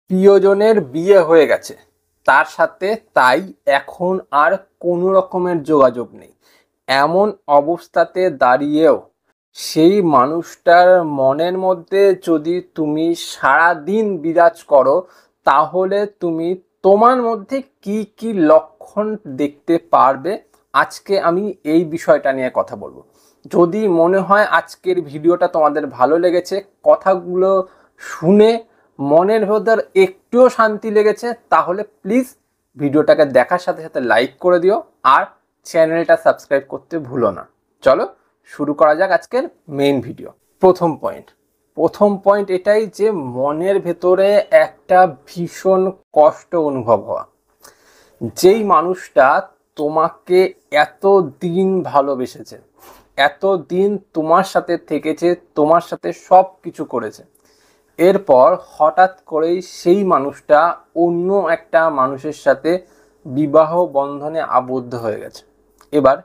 প্রিয়জনের বিয়ে হয়ে গেছে, তার সাথে তাই এখন আর কোনো রকমের যোগাযোগ নেই। এমন অবস্থাতে দাঁড়িয়েও সেই মানুষটার মনের মধ্যে যদি তুমি সারাদিন বিরাজ করো, তাহলে তুমি তোমার মধ্যে কি কি লক্ষণ দেখতে পারবে, আজকে আমি এই বিষয়টা নিয়ে কথা বলবো। যদি মনে হয় আজকের ভিডিওটা তোমাদের ভালো লেগেছে, কথাগুলো শুনে মনের ভেতর একটুও শান্তি লেগেছে, তাহলে প্লিজ ভিডিওটাকে দেখার সাথে সাথে লাইক করে দিও আর চ্যানেলটা সাবস্ক্রাইব করতে ভুলো না। চলো শুরু করা যাক আজকের মেইন ভিডিও। প্রথম পয়েন্ট এটাই যে মনের ভেতরে একটা ভীষণ কষ্ট অনুভব হওয়া। যেই মানুষটা তোমাকে এত দিন ভালোবেসেছে, এত দিন তোমার সাথে থেকেছে, তোমার সাথে সব কিছু করেছে, এরপর হঠাৎ করেই সেই মানুষটা অন্য একটা মানুষের সাথে বিবাহ বন্ধনে আবদ্ধ হয়ে গেছে। এবার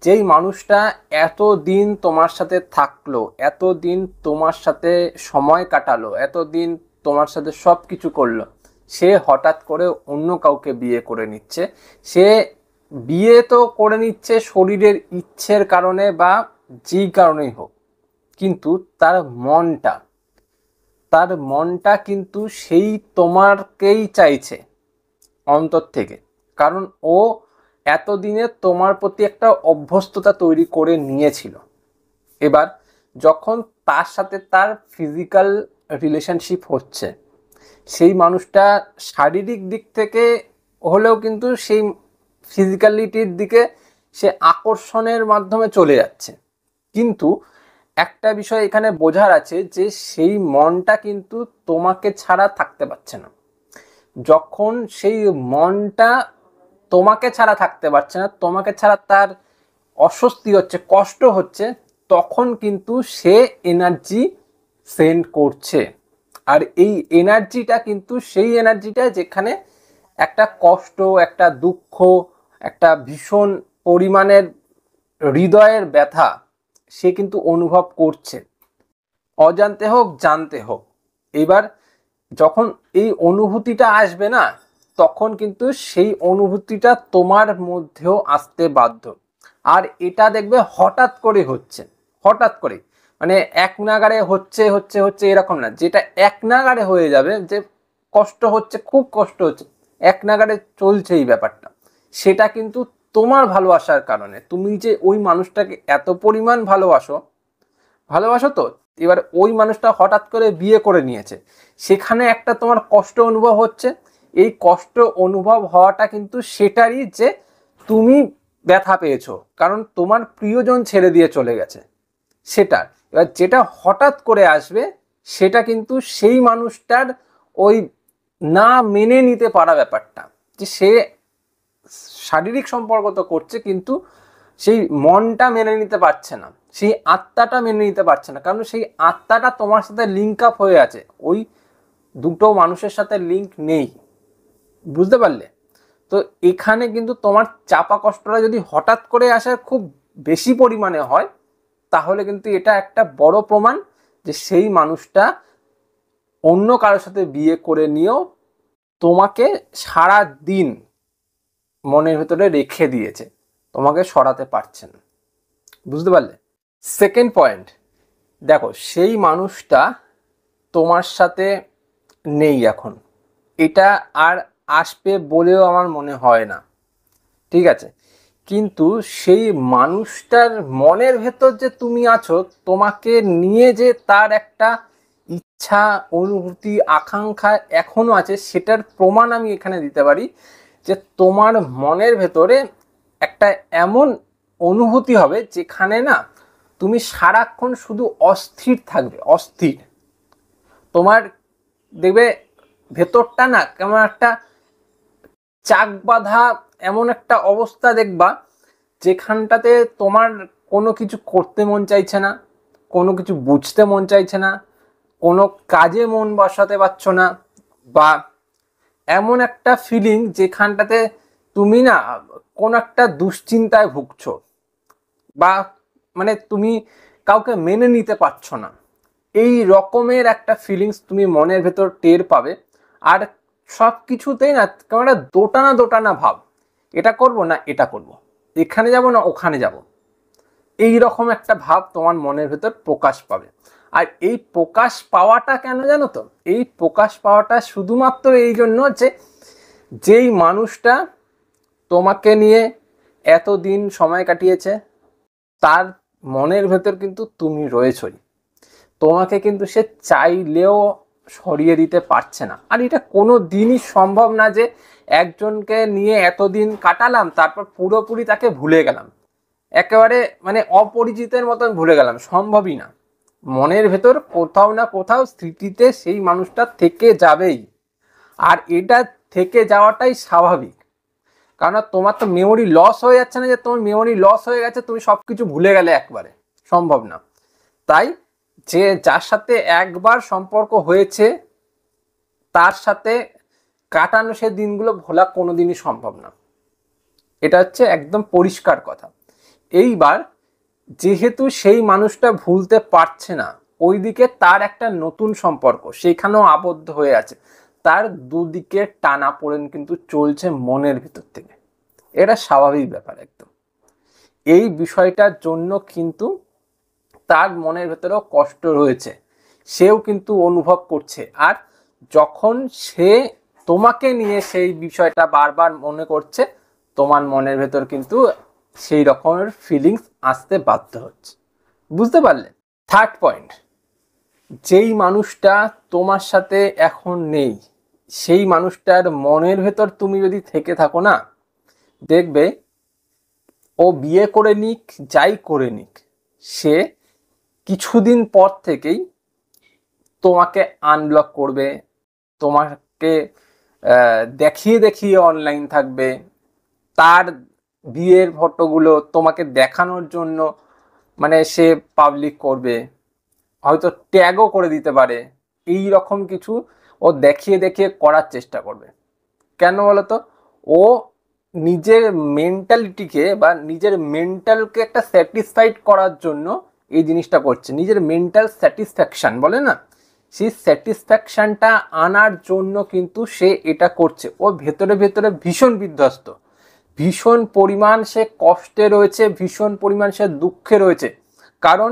যেই মানুষটা এতদিন তোমার সাথে থাকলো, এতদিন তোমার সাথে সময় কাটালো, এতদিন তোমার সাথে সব কিছু করলো, সে হঠাৎ করে অন্য কাউকে বিয়ে করে নিচ্ছে। সে বিয়ে তো করে নিচ্ছে শরীরের ইচ্ছের কারণে বা যেই কারণেই হোক, কিন্তু তার মনটা কিন্তু সেই তোমারকেই চাইছে অন্তর থেকে। কারণ ও এতদিনে তোমার প্রতি একটা অভ্যস্ততা তৈরি করে নিয়েছিল। এবার যখন তার সাথে তার ফিজিক্যাল রিলেশনশিপ হচ্ছে, সেই মানুষটা শারীরিক দিক থেকে হলেও কিন্তু সেই ফিজিক্যালিটির দিকে সে আকর্ষণের মাধ্যমে চলে যাচ্ছে। কিন্তু একটা বিষয় এখানে বোঝার আছে যে সেই মনটা কিন্তু তোমাকে ছাড়া থাকতে পারছে না। যখন সেই মনটা তোমাকে ছাড়া থাকতে পারছে না, তোমাকে ছাড়া তার অস্বস্তি হচ্ছে, কষ্ট হচ্ছে, তখন কিন্তু সে এনার্জি সেন্ড করছে। আর এই এনার্জিটা কিন্তু সেই এনার্জিটা যেখানে একটা কষ্ট, একটা দুঃখ, একটা ভীষণ পরিমাণের হৃদয়ের ব্যথা সে কিন্তু অনুভব করছে, অজান্তে হোক জানতে হোক। এবার যখন এই অনুভূতিটা আসবে না, তখন কিন্তু সেই অনুভূতিটা তোমার মধ্যেও আসতে বাধ্য। আর এটা দেখবে হঠাৎ করে হচ্ছে, হঠাৎ করে, মানে এক নাগাড়ে হচ্ছে হচ্ছে হচ্ছে এরকম না। যেটা এক নাগাড়ে হয়ে যাবে, যে কষ্ট হচ্ছে, খুব কষ্ট হচ্ছে, এক নাগাড়ে চলছে এই ব্যাপারটা, সেটা কিন্তু তোমার ভালোবাসার কারণে। তুমি যে ওই মানুষটাকে এত পরিমাণ ভালোবাসো তো, এবার ওই মানুষটা হঠাৎ করে বিয়ে করে নিয়েছে, সেখানে একটা তোমার কষ্ট অনুভব হচ্ছে। এই কষ্ট অনুভব হওয়াটা কিন্তু সেটারই যে তুমি ব্যথা পেয়েছো, কারণ তোমার প্রিয়জন ছেড়ে দিয়ে চলে গেছে সেটা। এবার যেটা হঠাৎ করে আসবে, সেটা কিন্তু সেই মানুষটার ওই না মেনে নিতে পারা ব্যাপারটা, যে সে শারীরিক সম্পর্ক তো করছে কিন্তু সেই মনটা মেনে নিতে পারছে না, সেই আত্মাটা মেনে নিতে পারছে না, কারণ সেই আত্মাটা তোমার সাথে লিঙ্ক আপ হয়ে আছে, ওই দুটো মানুষের সাথে লিঙ্ক নেই। বুঝতে পারলে? তো এখানে কিন্তু তোমার চাপা কষ্টটা যদি হঠাৎ করে আসে, খুব বেশি পরিমাণে হয়, তাহলে কিন্তু এটা একটা বড় প্রমাণ যে সেই মানুষটা অন্য কারোর সাথে বিয়ে করে নিয়েও তোমাকে সারা দিন মনের ভেতরে রেখে দিয়েছে, তোমাকে সরাতে পারছে না। বুঝতে পারলে? সেকেন্ড পয়েন্ট, দেখো সেই মানুষটা তোমার সাথে নেই এখন, এটা আর আসবে বলেও আমার মনে হয় না, ঠিক আছে? কিন্তু সেই মানুষটার মনের ভেতর যে তুমি আছো, তোমাকে নিয়ে যে তার একটা ইচ্ছা, অনুভূতি, আকাঙ্ক্ষা এখনো আছে, সেটার প্রমাণ আমি এখানে দিতে পারি। যে তোমার মনের ভেতরে একটা এমন অনুভূতি হবে যেখানে না তুমি সারাক্ষণ শুধু অস্থির থাকবে, অস্থির। তোমার দেখবে ভেতরটা না কেমন একটা চাক বাঁধা এমন একটা অবস্থা দেখবা, যেখানটাতে তোমার কোনো কিছু করতে মন চাইছে না, কোনো কিছু বুঝতে মন চাইছে না, কোনো কাজে মন বসাতে পারছো না, বা এমন একটা ফিলিং যেখানটাতে তুমি না কোন একটা দুশ্চিন্তায় ভুগছো, বা মানে তুমি কাউকে মেনে নিতে পারছো না, এই রকমের একটা ফিলিংস তুমি মনের ভেতর টের পাবে। আর সব কিছুতেই না কেমন একটা দোটানা দোটানা ভাব, এটা করব না এটা করব, এখানে যাব না ওখানে যাব, এই রকম একটা ভাব তোমার মনের ভেতর প্রকাশ পাবে। আর এই প্রকাশ পাওয়াটা কেন জানো তো? এই প্রকাশ পাওয়াটা শুধুমাত্র এই জন্য যে যেই মানুষটা তোমাকে নিয়ে এতদিন সময় কাটিয়েছে তার মনের ভেতর কিন্তু তুমি রয়েছই, তোমাকে কিন্তু সে চাইলেও সরিয়ে দিতে পারছে না। আর এটা কোনো দিনই সম্ভব না যে একজনকে নিয়ে এতদিন কাটালাম তারপর পুরোপুরি তাকে ভুলে গেলাম, একেবারে মানে অপরিচিতের মতন ভুলে গেলাম, সম্ভবই না। মনের ভেতর কোথাও না কোথাও স্মৃতিতে সেই মানুষটা থেকে যাবেই, আর এটা থেকে যাওয়াটাই স্বাভাবিক। কারণ তোমার তো মেমোরি লস হয়ে যাচ্ছে না যে তোমার মেমোরি লস হয়ে গেছে তুমি সবকিছু ভুলে গেলে, একবারে সম্ভব না। তাই যে যার সাথে একবার সম্পর্ক হয়েছে তার সাথে কাটানো সে দিনগুলো ভোলা কোনোদিনই সম্ভব না, এটা হচ্ছে একদম পরিষ্কার কথা। এইবার যেহেতু সেই মানুষটা ভুলতে পারছে না, ওইদিকে তার একটা নতুন সম্পর্ক সেখানেও আবদ্ধ হয়ে আছে, তার দুদিকে টানাপোড়েন কিন্তু চলছে মনের ভিতর থেকে, এটা স্বাভাবিক ব্যাপার একদম। এই বিষয়টার জন্য কিন্তু তার মনের ভেতরেও কষ্ট রয়েছে, সেও কিন্তু অনুভব করছে। আর যখন সে তোমাকে নিয়ে সেই বিষয়টা বারবার মনে করছে, তোমার মনের ভেতর কিন্তু সেই রকমের ফিলিংস আসতে বাধ্য হচ্ছে। বুঝতে পারলে? থার্ড পয়েন্ট, যেই মানুষটা তোমার সাথে এখন নেই সেই মানুষটার মনের ভেতর তুমি যদি থেকে থাকো না, দেখবে ও বিয়ে করে নিক যাই করে নিক, সে কিছুদিন পর থেকেই তোমাকে আনব্লক করবে, তোমাকে দেখিয়ে দেখিয়ে অনলাইন থাকবে, তার বিয়ের ফটোগুলো তোমাকে দেখানোর জন্য মানে সে পাবলিক করবে, হয়তো ট্যাগও করে দিতে পারে, এই রকম কিছু ও দেখিয়ে দেখিয়ে করার চেষ্টা করবে। কেন বলতো? ও নিজের মেন্টালিটিকে বা নিজের মেন্টালকে একটা স্যাটিসফাইড করার জন্য এই জিনিসটা করছে, নিজের মেন্টাল স্যাটিসফ্যাকশন বলে না, সেই স্যাটিসফ্যাকশনটা আনার জন্য কিন্তু সে এটা করছে। ও ভেতরে ভেতরে ভীষণ বিধ্বস্ত, ভীষণ পরিমাণ সে কষ্টে রয়েছে, ভীষণ পরিমাণ সে দুঃখে রয়েছে। কারণ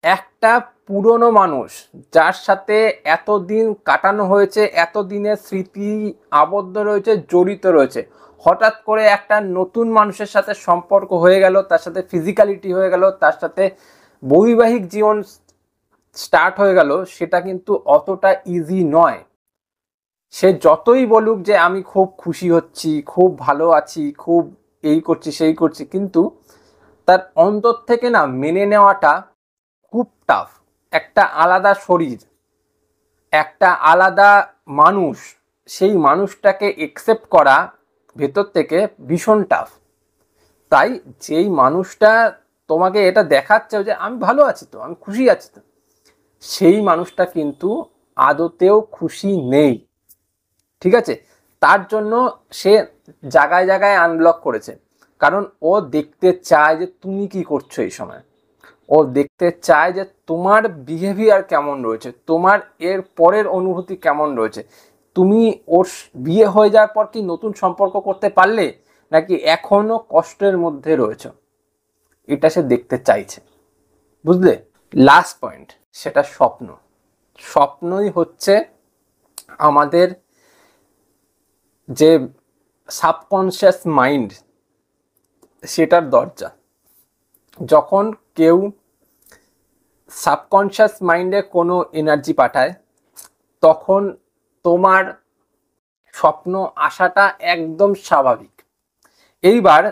একটা পুরনো মানুষ যার সাথে এতদিন কাটানো হয়েছে, এতদিনের স্মৃতি আবদ্ধ রয়েছে, জড়িত রয়েছে, হঠাৎ করে একটা নতুন মানুষের সাথে সম্পর্ক হয়ে গেল, তার সাথে ফিজিক্যালিটি হয়ে গেল, তার সাথে বৈবাহিক জীবন স্টার্ট হয়ে গেল, সেটা কিন্তু অতটা ইজি নয়। সে যতই বলুক যে আমি খুব খুশি হচ্ছি, খুব ভালো আছি, খুব এই করছি সেই করছি, কিন্তু তার অন্তর থেকে না মেনে নেওয়াটা খুব টাফ। একটা আলাদা শরীর, একটা আলাদা মানুষ, সেই মানুষটাকে একসেপ্ট করা ভেতর থেকে ভীষণ টাফ। তাই যেই মানুষটা তোমাকে এটা দেখাচ্ছে যে আমি ভালো আছি তো, আমি খুশি আছি তো, সেই মানুষটা কিন্তু আদতেও খুশি নেই। ঠিক আছে? তার জন্য সে জায়গায় জায়গায় আনব্লক করেছে, কারণ ও দেখতে চায় যে তুমি কি করছো এই সময়, ও দেখতে চায় যে তোমার বিহেভিয়ার কেমন রয়েছে, তোমার এর পরের অনুভূতি কেমন রয়েছে, তুমি ওর বিয়ে হয়ে যাওয়ার পর কি নতুন সম্পর্ক করতে পারলে নাকি এখনো কষ্টের মধ্যে রয়েছে, এটা সে দেখতে চাইছে। বুঝলে? লাস্ট পয়েন্ট, সেটা স্বপ্ন। স্বপ্নই হচ্ছে আমাদের যে সাবকনশিয়াস মাইন্ড, সেটার দরজা। যখন কেউ সাবকনশিয়াস মাইন্ডে কোনো এনার্জি পাঠায়, তখন তোমার স্বপ্ন আসাটা একদম স্বাভাবিক। এইবার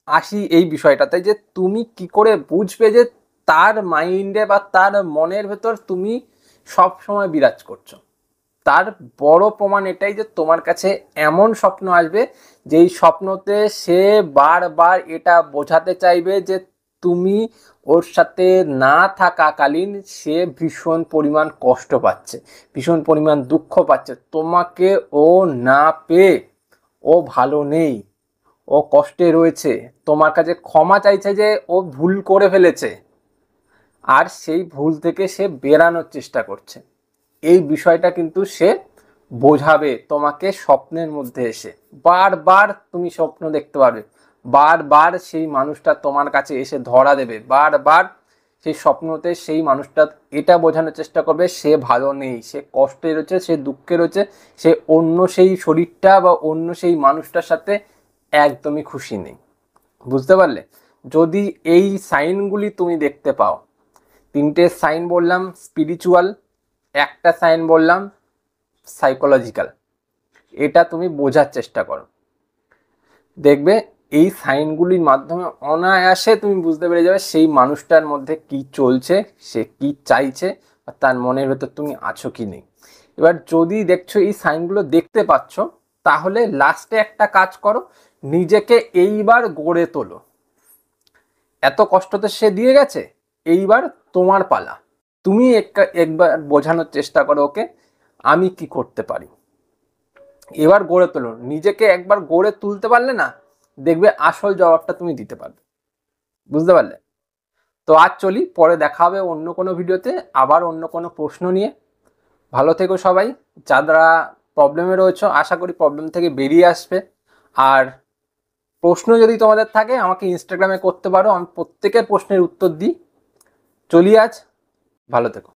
আসি এই বিষয়টাতে যে তুমি কি করে বুঝবে যে তার মাইন্ডে বা তার মনের ভেতর তুমি সব সময় বিরাজ করছো। তার বড় প্রমাণ এটাই যে তোমার কাছে এমন স্বপ্ন আসবে যেই স্বপ্নতে সে বারবার এটা বোঝাতে চাইবে যে তুমি ওর সাথে না থাকাকালীন সে ভীষণ পরিমাণ কষ্ট পাচ্ছে, ভীষণ পরিমাণ দুঃখ পাচ্ছে, তোমাকে ও না পেয়ে ও ভালো নেই, ও কষ্টে রয়েছে, তোমার কাছে ক্ষমা চাইছে যে ও ভুল করে ফেলেছে, আর সেই ভুল থেকে সে বেরানোর চেষ্টা করছে। এই বিষয়টা কিন্তু সে বোঝাবে তোমাকে স্বপ্নের মধ্যে এসে। বারবার তুমি স্বপ্ন দেখতে পারবে, বারবার সেই মানুষটা তোমার কাছে এসে ধরা দেবে, বারবার সেই স্বপ্নতে সেই মানুষটা এটা বোঝানোর চেষ্টা করবে সে ভালো নেই, সে কষ্টে রয়েছে, সে দুঃখে রয়েছে, সে অন্য সেই শরীরটা বা অন্য সেই মানুষটার সাথে একদমই খুশি নেই। বুঝতে পারলে? যদি এই সাইনগুলি তুমি দেখতে পাও, তিনটে সাইন বললাম স্পিরিচুয়াল, একটা সাইন বললাম সাইকোলজিক্যাল, এটা তুমি বোঝার চেষ্টা করো, দেখবে এই সাইনগুলির মাধ্যমে অনায়াসে তুমি বুঝতে পেরে যাবে সেই মানুষটার মধ্যে কি চলছে, সে কি চাইছে, আর তার মনের ভেতর তুমি আছো কি নেই। এবার যদি দেখছো এই সাইনগুলো দেখতে পাচ্ছ, তাহলে লাস্টে একটা কাজ করো, নিজেকে এইবার গড়ে তোলো। এত কষ্ট তো সে দিয়ে গেছে, এইবার তোমার পালা। তুমি একবার বোঝানোর চেষ্টা করো ওকে আমি কি করতে পারি। এবার গড়ে তোলো, নিজেকে একবার গড়ে তুলতে পারলে না, দেখবে আসল জবাবটা তুমি দিতে পারবে। বুঝতে পারলে? তো আজ চলি, পরে দেখা হবে অন্য কোনো ভিডিওতে আবার অন্য কোনো প্রশ্ন নিয়ে। ভালো থেকো সবাই, যারা প্রবলেমে রয়েছে আশা করি প্রবলেম থেকে বেরিয়ে আসবে। আর প্রশ্ন যদি তোমাদের থাকে আমাকে ইনস্টাগ্রামে করতে পারো, আমি প্রত্যেকের প্রশ্নের উত্তর দিই। চলি আজ, ভালো থেকো।